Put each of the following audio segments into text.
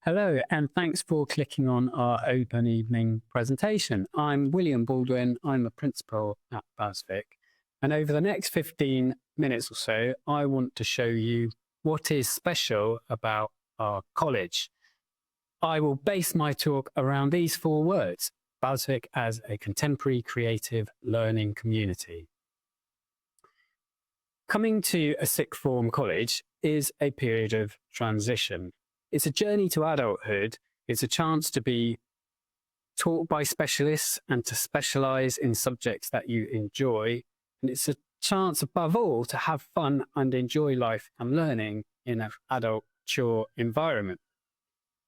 Hello, and thanks for clicking on our open evening presentation. I'm William Baldwin. I'm a principal at BHASVIC. And over the next 15 minutes or so, I want to show you what is special about our college. I will base my talk around these four words: BHASVIC as a contemporary creative learning community. Coming to a sixth form college is a period of transition. It's a journey to adulthood. It's a chance to be taught by specialists and to specialize in subjects that you enjoy. And it's a chance, above all, to have fun and enjoy life and learning in an adult, mature environment.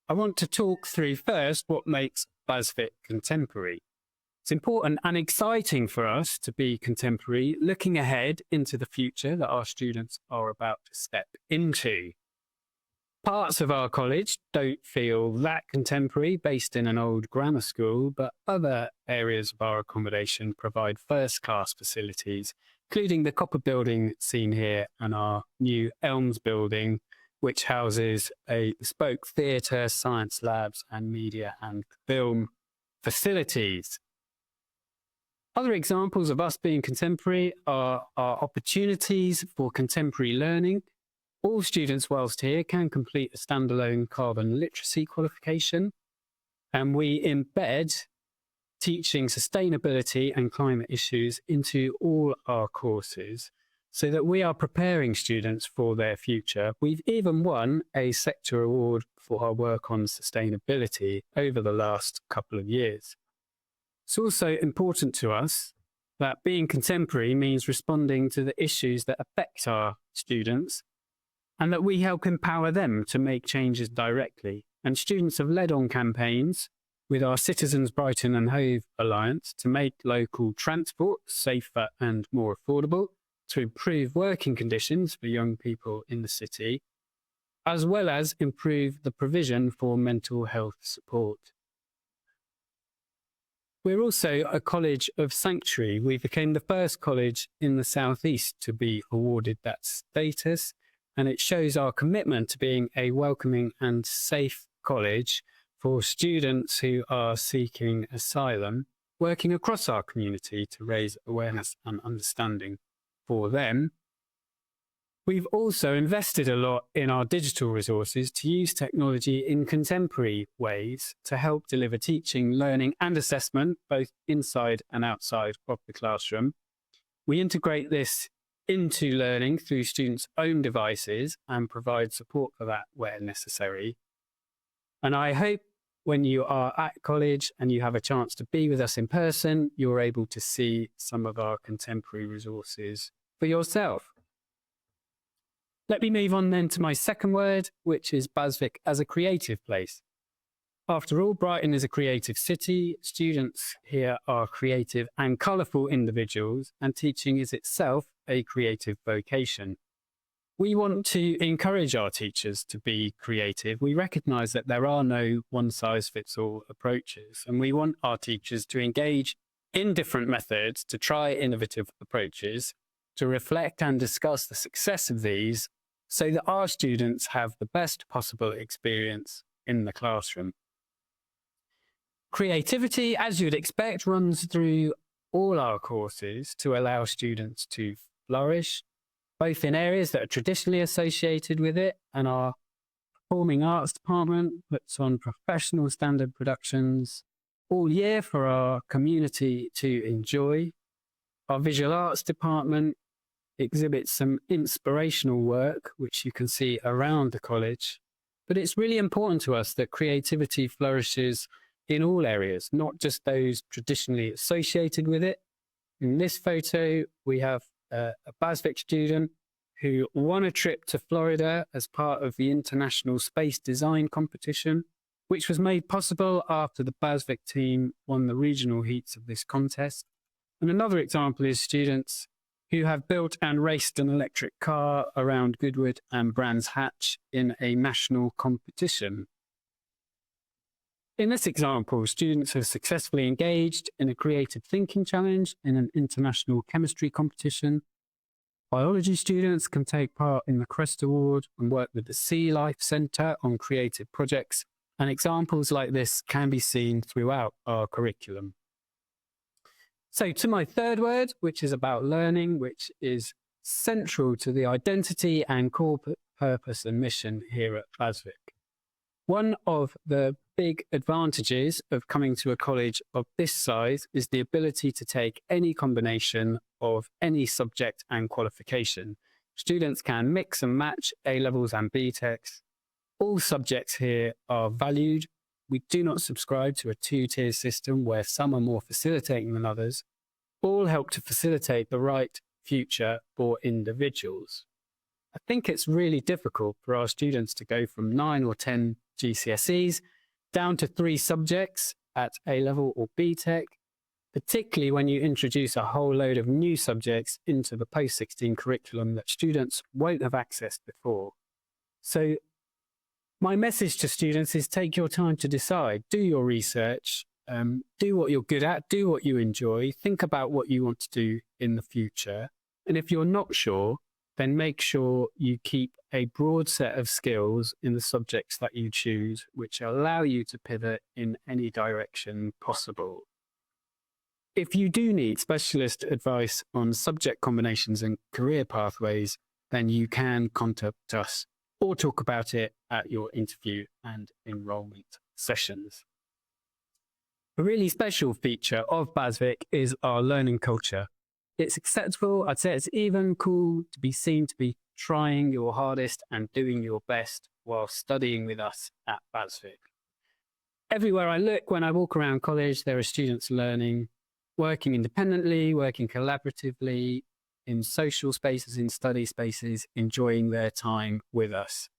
I want to talk through first what makes BHASVIC contemporary. It's important and exciting for us to be contemporary, looking ahead into the future that our students are about to step into. Parts of our college don't feel that contemporary, based in an old grammar school, but other areas of our accommodation provide first-class facilities, including the Copper building seen here and our new Elms building, which houses a bespoke theatre, science labs, and media and film facilities. Other examples of us being contemporary are our opportunities for contemporary learning. All students whilst here can complete a standalone carbon literacy qualification, and we embed teaching sustainability and climate issues into all our courses so that we are preparing students for their future. We've even won a sector award for our work on sustainability over the last couple of years. It's also important to us that being contemporary means responding to the issues that affect our students, and that we help empower them to make changes directly. And students have led on campaigns with our Citizens Brighton and Hove Alliance to make local transport safer and more affordable, to improve working conditions for young people in the city, as well as improve the provision for mental health support. We're also a college of sanctuary. We became the first college in the southeast to be awarded that status, and it shows our commitment to being a welcoming and safe college for students who are seeking asylum, working across our community to raise awareness and understanding for them. We've also invested a lot in our digital resources to use technology in contemporary ways to help deliver teaching, learning, and assessment, both inside and outside of the classroom. We integrate this into learning through students' own devices and provide support for that where necessary. And I hope when you are at college and you have a chance to be with us in person, you're able to see some of our contemporary resources for yourself. Let me move on then to my second word, which is BHASVIC as a creative place. After all, Brighton is a creative city. Students here are creative and colourful individuals, and teaching is itself a creative vocation. We want to encourage our teachers to be creative. We recognise that there are no one-size-fits-all approaches, and we want our teachers to engage in different methods, to try innovative approaches, to reflect and discuss the success of these so that our students have the best possible experience in the classroom. Creativity, as you'd expect, runs through all our courses to allow students to flourish, both in areas that are traditionally associated with it, and our performing arts department puts on professional standard productions all year for our community to enjoy. Our visual arts department exhibits some inspirational work, which you can see around the college. But it's really important to us that creativity flourishes in all areas, not just those traditionally associated with it. In this photo, we have a BHASVIC student who won a trip to Florida as part of the International Space Design Competition, which was made possible after the BHASVIC team won the regional heats of this contest. And another example is students who have built and raced an electric car around Goodwood and Brands Hatch in a national competition. In this example, students have successfully engaged in a creative thinking challenge in an international chemistry competition. Biology students can take part in the Crest Award and work with the Sea Life Centre on creative projects And examples like this can be seen throughout our curriculum. So to my third word, which is about learning, which is central to the identity and core purpose and mission here at BHASVIC. One of the big advantages of coming to a college of this size is the ability to take any combination of any subject and qualification. Students can mix and match A-levels and B.Techs. All subjects here are valued. We do not subscribe to a two-tier system where some are more facilitating than others. All help to facilitate the right future for individuals. I think it's really difficult for our students to go from 9 or 10 GCSEs down to 3 subjects at A-level or B.Tech, particularly when you introduce a whole load of new subjects into the post-16 curriculum that students won't have accessed before. So my message to students is take your time to decide, do your research, do what you're good at, do what you enjoy, think about what you want to do in the future. And if you're not sure, then make sure you keep a broad set of skills in the subjects that you choose, which allow you to pivot in any direction possible. If you do need specialist advice on subject combinations and career pathways, then you can contact us or talk about it at your interview and enrolment sessions. A really special feature of BHASVIC is our learning culture. It's acceptable, I'd say it's even cool to be seen to be trying your hardest and doing your best while studying with us at BHASVIC. Everywhere I look, when I walk around college, there are students learning, working independently, working collaboratively, in social spaces, in study spaces, enjoying their time with us.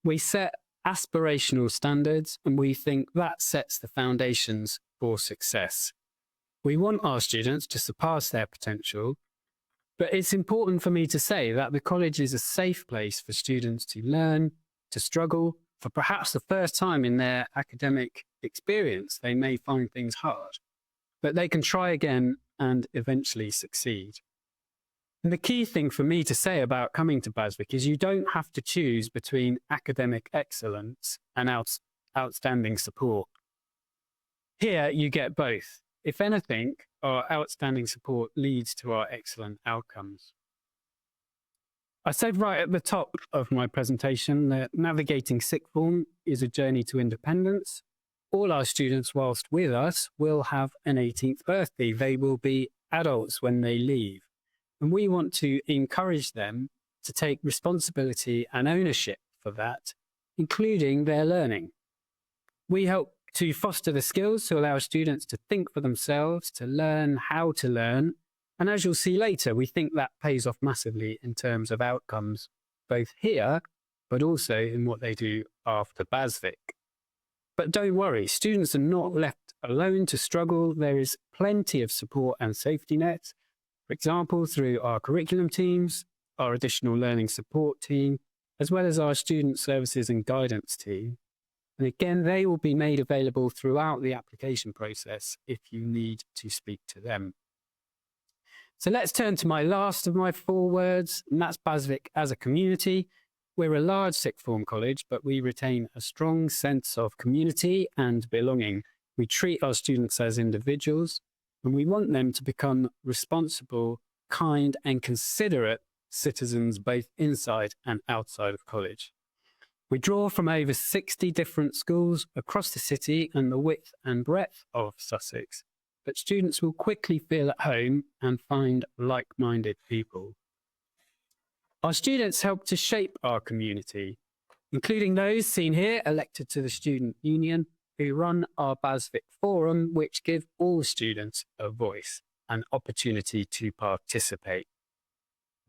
We set aspirational standards, and we think that sets the foundations for success. We want our students to surpass their potential, but it's important for me to say that the college is a safe place for students to learn, to struggle. For perhaps the first time in their academic experience, they may find things hard, but they can try again and eventually succeed. And the key thing for me to say about coming to BHASVIC is you don't have to choose between academic excellence and outstanding support. Here you get both. If anything, our outstanding support leads to our excellent outcomes. I said right at the top of my presentation that navigating sixth form is a journey to independence. All our students, whilst with us, will have an 18th birthday. They will be adults when they leave. And we want to encourage them to take responsibility and ownership for that, including their learning. We help to foster the skills to allow students to think for themselves, to learn how to learn. And as you'll see later, we think that pays off massively in terms of outcomes, both here, but also in what they do after BHASVIC. But don't worry, students are not left alone to struggle. There is plenty of support and safety nets. For example, through our curriculum teams, our additional learning support team, as well as our student services and guidance team. And again, they will be made available throughout the application process if you need to speak to them. So let's turn to my last of my 4 words, and that's BHASVIC as a community. We're a large sixth form college, but we retain a strong sense of community and belonging. We treat our students as individuals, and we want them to become responsible, kind, and considerate citizens both inside and outside of college. We draw from over 60 different schools across the city and the width and breadth of Sussex, but students will quickly feel at home and find like-minded people. Our students help to shape our community, including those seen here elected to the Student Union, who run our BHASVIC Forum, which give all students a voice and opportunity to participate.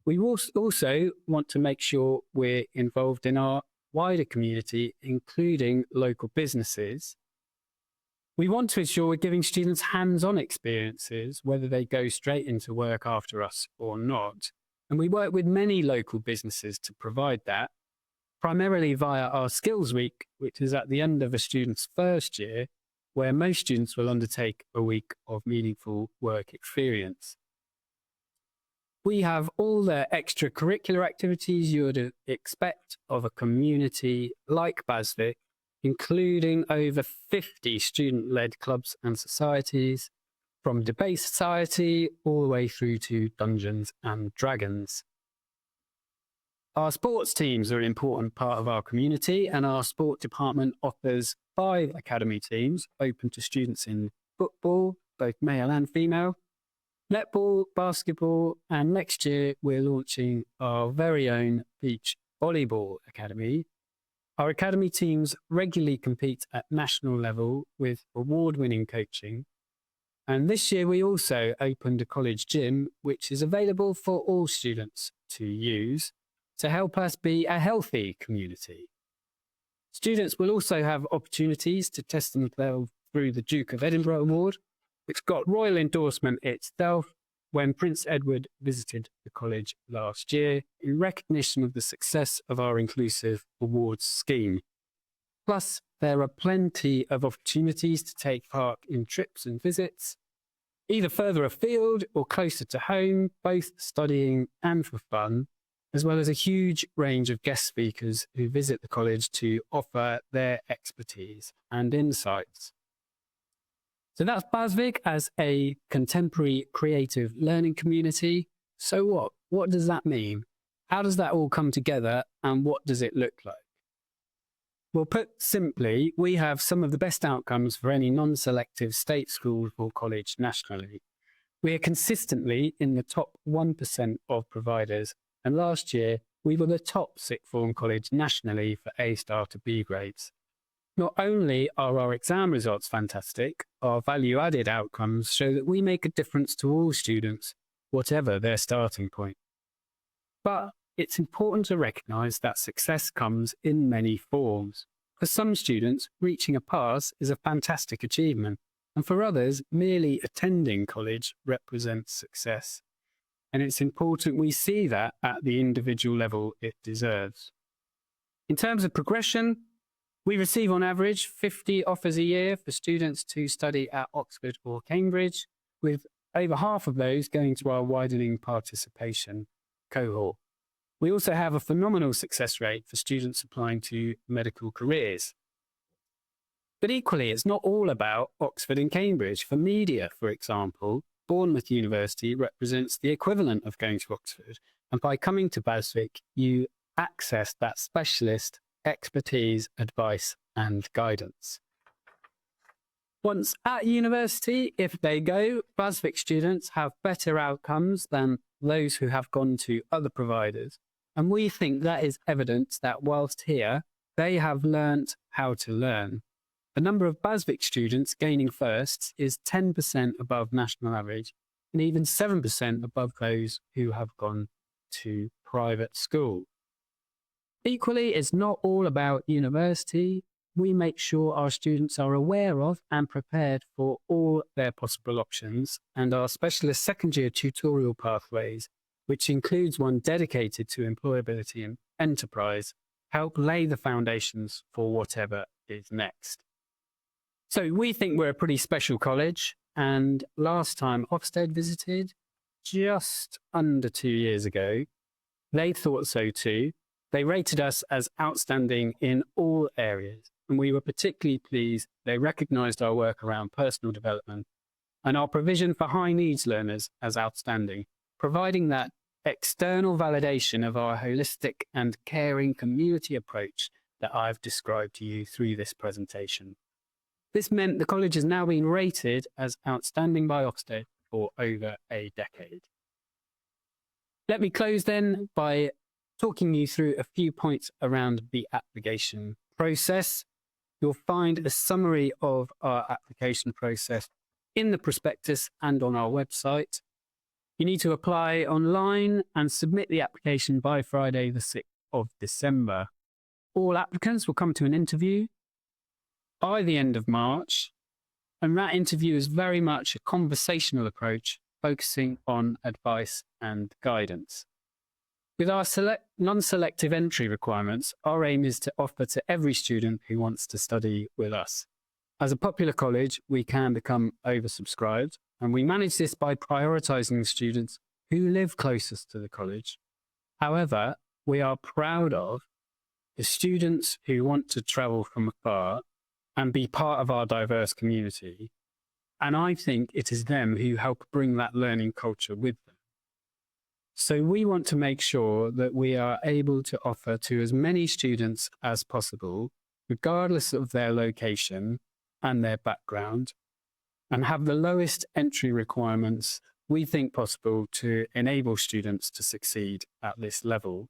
We also want to make sure we're involved in our wider community, including local businesses. We want to ensure we're giving students hands-on experiences, whether they go straight into work after us or not. And we work with many local businesses to provide that, primarily via our Skills Week, which is at the end of a student's first year, where most students will undertake a week of meaningful work experience. We have all the extracurricular activities you would expect of a community like BHASVIC, including over 50 student-led clubs and societies, from debate society all the way through to Dungeons and Dragons. Our sports teams are an important part of our community, and our sport department offers 5 academy teams open to students in football, both male and female, netball, basketball, and next year we're launching our very own beach volleyball academy. Our academy teams regularly compete at national level with award-winning coaching. And this year we also opened a college gym, which is available for all students to use to help us be a healthy community. Students will also have opportunities to test themselves through the Duke of Edinburgh Award, which got royal endorsement itself when Prince Edward visited the college last year in recognition of the success of our inclusive awards scheme. Plus, there are plenty of opportunities to take part in trips and visits, either further afield or closer to home, both studying and for fun, as well as a huge range of guest speakers who visit the college to offer their expertise and insights. So that's BHASVIC as a contemporary creative learning community. So what? What does that mean? How does that all come together, and what does it look like? Well, put simply, we have some of the best outcomes for any non-selective state school or college nationally. We are consistently in the top 1% of providers, and last year we were the top sixth form college nationally for A-star to B grades. Not only are our exam results fantastic, our value-added outcomes show that we make a difference to all students, whatever their starting point. But it's important to recognise that success comes in many forms. For some students, reaching a pass is a fantastic achievement, and for others, merely attending college represents success. And it's important we see that at the individual level it deserves. In terms of progression, we receive on average 50 offers a year for students to study at Oxford or Cambridge, with over half of those going to our widening participation cohort. We also have a phenomenal success rate for students applying to medical careers. But equally, it's not all about Oxford and Cambridge. For media, for example, Bournemouth University represents the equivalent of going to Oxford, and by coming to BHASVIC, you access that specialist expertise, advice, and guidance. Once at university, if they go, BHASVIC students have better outcomes than those who have gone to other providers. And we think that is evidence that whilst here, they have learnt how to learn. The number of BHASVIC students gaining firsts is 10% above national average, and even 7% above those who have gone to private school. Equally, it's not all about university. We make sure our students are aware of and prepared for all their possible options, and our specialist second-year tutorial pathways, which includes one dedicated to employability and enterprise, help lay the foundations for whatever is next. So we think we're a pretty special college, and last time Ofsted visited, just under 2 years ago, they thought so too. They rated us as outstanding in all areas, and we were particularly pleased they recognised our work around personal development and our provision for high needs learners as outstanding, providing that external validation of our holistic and caring community approach that I've described to you through this presentation. This meant the college has now been rated as outstanding by Ofsted for over a decade. Let me close then by talking you through a few points around the application process. You'll find a summary of our application process in the prospectus and on our website. You need to apply online and submit the application by Friday, the 6th of December. All applicants will come to an interview by the end of March, and that interview is very much a conversational approach, focusing on advice and guidance. With our non-selective entry requirements, our aim is to offer to every student who wants to study with us. As a popular college, we can become oversubscribed, and we manage this by prioritising students who live closest to the college. However, we are proud of the students who want to travel from afar and be part of our diverse community. And I think it is them who help bring that learning culture with them. So we want to make sure that we are able to offer to as many students as possible, regardless of their location and their background, and have the lowest entry requirements we think possible to enable students to succeed at this level.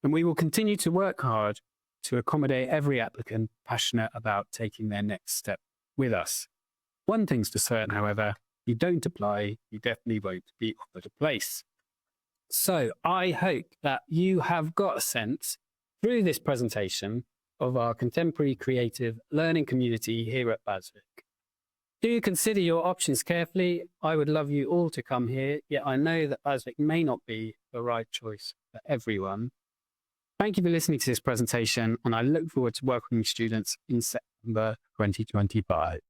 And we will continue to work hard to accommodate every applicant passionate about taking their next step with us. One thing's for certain, however, you don't apply, you definitely won't be offered a place. So I hope that you have got a sense through this presentation of our contemporary creative learning community here at BHASVIC. Do consider your options carefully. I would love you all to come here, yet I know that BHASVIC may not be the right choice for everyone. Thank you for listening to this presentation, and I look forward to welcoming students in September 2025.